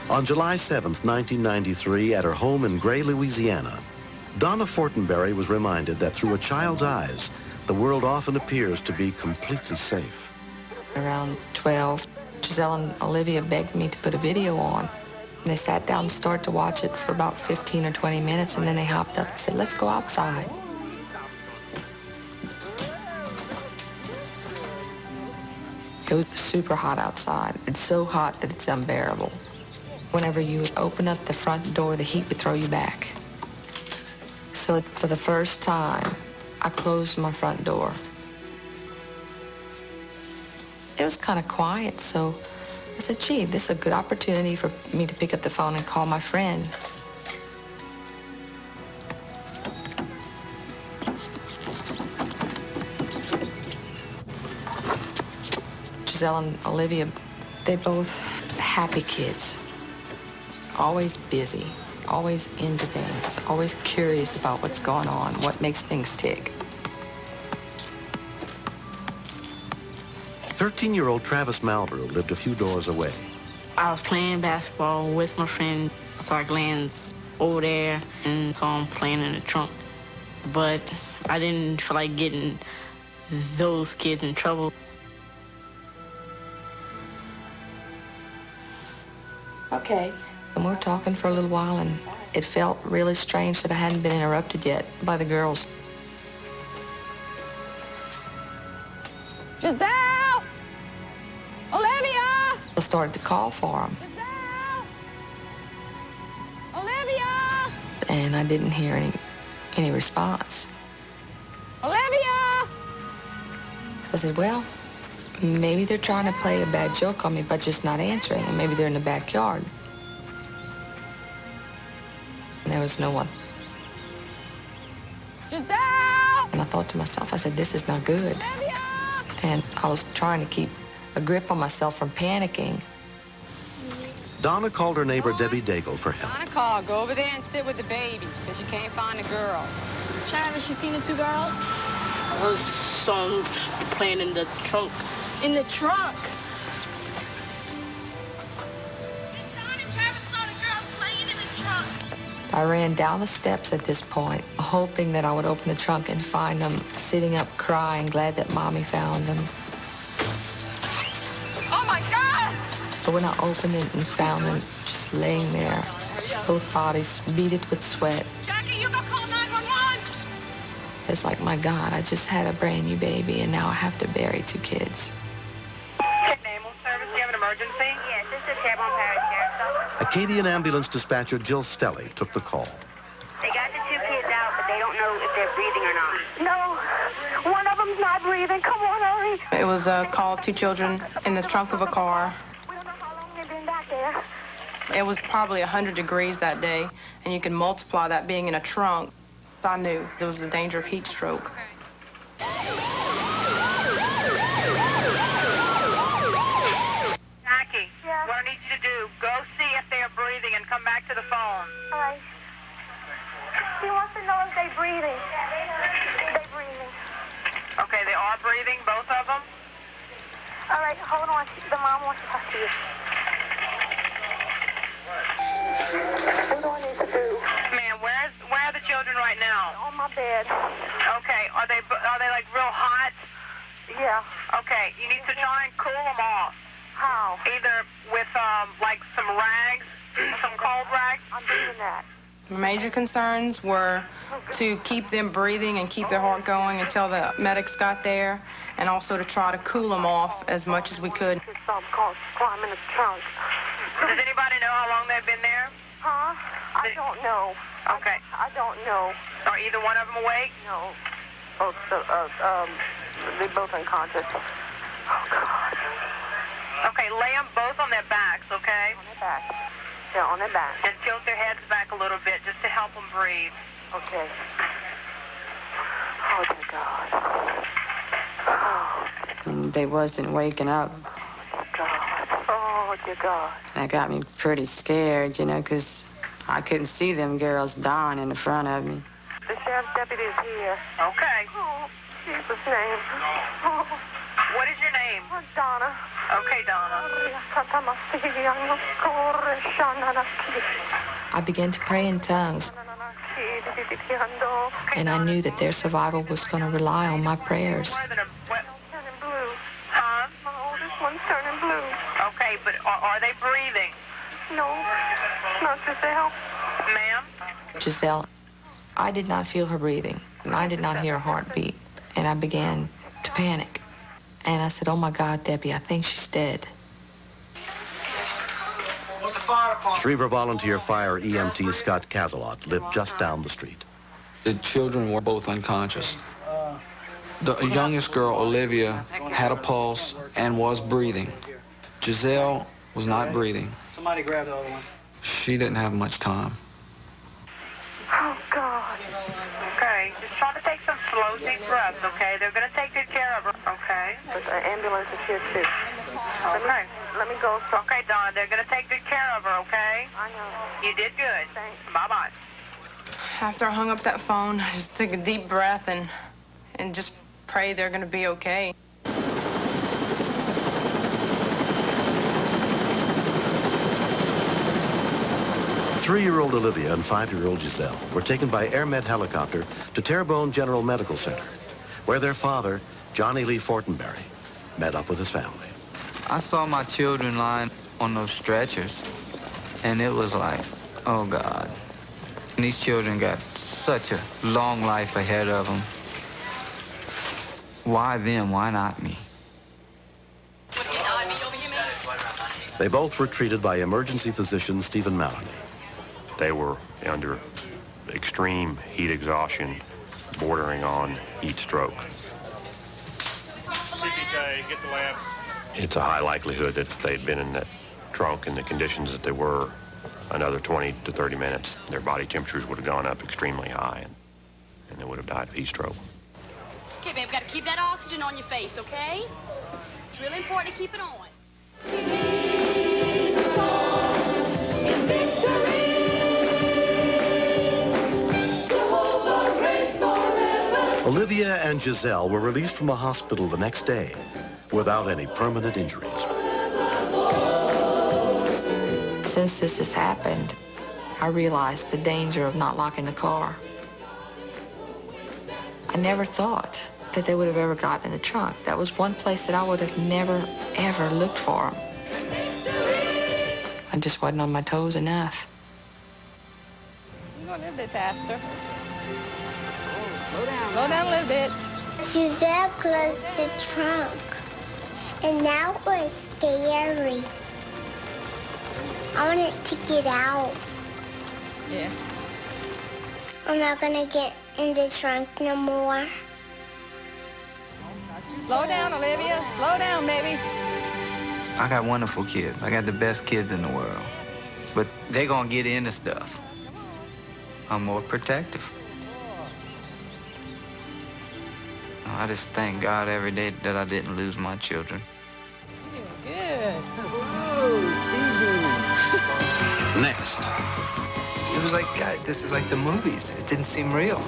On July 7th, 1993, at her home in Gray, Louisiana, Donna Fortenberry was reminded that through a child's eyes, the world often appears to be completely safe. Around 12, Giselle and Olivia begged me to put a video on. They sat down and started to watch it for about 15 or 20 minutes, and then they hopped up and said, let's go outside. It was super hot outside. It's so hot that it's unbearable. Whenever you would open up the front door, the heat would throw you back. So for the first time, I closed my front door. It was kind of quiet, so I said, gee, this is a good opportunity for me to pick up the phone and call my friend. Giselle and Olivia, they both happy kids. Always busy, always into things, always curious about what's going on, what makes things tick. 13-year-old Travis Malbrough lived a few doors away. I was playing basketball with my friend. I saw Glenn's over there and saw him playing in the trunk. But I didn't feel like getting those kids in trouble. Okay. And we were talking for a little while, and it felt really strange that I hadn't been interrupted yet by the girls. Giselle! Olivia! I started to call for them. Giselle! Olivia! And I didn't hear any response. Olivia! I said, well, maybe they're trying to play a bad joke on me by just not answering, and maybe they're in the backyard. And there was no one. Giselle! And I thought to myself, I said, this is not good. Olivia! And I was trying to keep a grip on myself from panicking. Donna called her neighbor Debbie Daigle for help. Donna called. Go over there and sit with the baby, because you can't find the girls. Travis, you seen the two girls? I was saw them playing in the trunk. In the trunk? I ran down the steps at this point, hoping that I would open the trunk and find them sitting up crying, glad that Mommy found them. Oh, my God! But when I opened it and found them just laying there, both bodies beaded with sweat, Jackie, you go call 911! it's like, my God, I just had a brand new baby, and now I have to bury two kids. Ambulance service, do you have an emergency? Yes, this is Dearborn Parish Sheriff's Office. Acadian ambulance dispatcher Jill Stelly took the call. They got the two kids out, but they don't know if they're breathing or not. No, one of them's not breathing. Come on, hurry. It was a call, two children in the trunk of a car. We don't know how long they've been back there. It was probably 100 degrees that day, and you can multiply that being in a trunk. I knew there was a danger of heat stroke. Jackie, Yeah? what I need you to do, go see if they are breathing and come back to the phone. All right. He wants to know if they're breathing. They're breathing. Okay, they are breathing, both of them? All right, hold on. The mom wants to talk to you. What do I need to do? Man, where are the children right now? On my bed. Okay, are they like real hot? Yeah. Okay, you need to try and cool them off. How? Either with like some rags, some cold rags. I'm doing that. Major concerns were to keep them breathing and keep their heart going until the medics got there, and also to try to cool them off as much as we could. It's called climbing the trunk. Does anybody know how long they've been there? Huh? I don't know. Okay. I don't know. Are either one of them awake? No. Both, they're both unconscious. Oh, God. Okay, lay them both on their backs, okay? On their back. Yeah, on their back. And tilt their heads back a little bit just to help them breathe. Okay. Oh, dear God. Oh, And they wasn't waking up. dear God. Oh, dear God. That got me pretty scared, you know, because I couldn't see them girls dying in the front of me. The sheriff's deputy is here. Okay. Oh, Jesus' name. Oh. What Okay, Donna. I began to pray in tongues, and I knew that their survival was going to rely on my prayers. Turning blue. Huh? My oldest one's turning blue. Okay, but are they breathing? No, not Giselle. Ma'am? Giselle, I did not feel her breathing, and I did not hear her heartbeat, and I began to panic. And I said, oh my God, Debbie, I think she's dead. Schriever volunteer fire EMT Scott Cazelot lived just down the street. The children were both unconscious. The youngest girl, Olivia, had a pulse and was breathing. Giselle was not breathing. Somebody grab the other one. She didn't have much time. Oh, God. Okay, just try to take some slow, deep breaths, okay? They're going to take good care of her, okay? But the ambulance is here, too. Okay. Let me go. Okay, Donna, they're going to take good care of her, okay? I know. You did good. Thanks. Bye-bye. After I hung up that phone, I just took a deep breath and just pray they're going to be okay. Three-year-old Olivia and 5-year-old Giselle were taken by AirMed helicopter to Terrebonne General Medical Center, where their father, Johnny Lee Fortenberry, met up with his family. I saw my children lying on those stretchers, and it was like, oh, God. And these children got such a long life ahead of them. Why them? Why not me? They both were treated by emergency physician Stephen Maloney. They were under extreme heat exhaustion, bordering on heat stroke. CPK, get the labs. It's a high likelihood that if they'd been in that trunk in the conditions that they were, another 20 to 30 minutes, their body temperatures would have gone up extremely high, and they would have died of heat stroke. Okay, babe, got to keep that oxygen on your face, okay? It's really important to keep it on. Olivia and Giselle were released from the hospital the next day without any permanent injuries. Since this has happened, I realized the danger of not locking the car. I never thought that they would have ever gotten in the trunk. That was one place that I would have never, ever looked for them. I just wasn't on my toes enough. You're going a little bit faster. Slow down a little bit. Giselle closed the trunk, and now it's scary. I want it to get out. Yeah. I'm not gonna get in the trunk no more. Slow down, Olivia. Slow down, baby. I got wonderful kids. I got the best kids in the world. But they're going to get into stuff. I'm more protective. I just thank God every day that I didn't lose my children. You're doing good. Next. It was like, God, this is like the movies. It didn't seem real.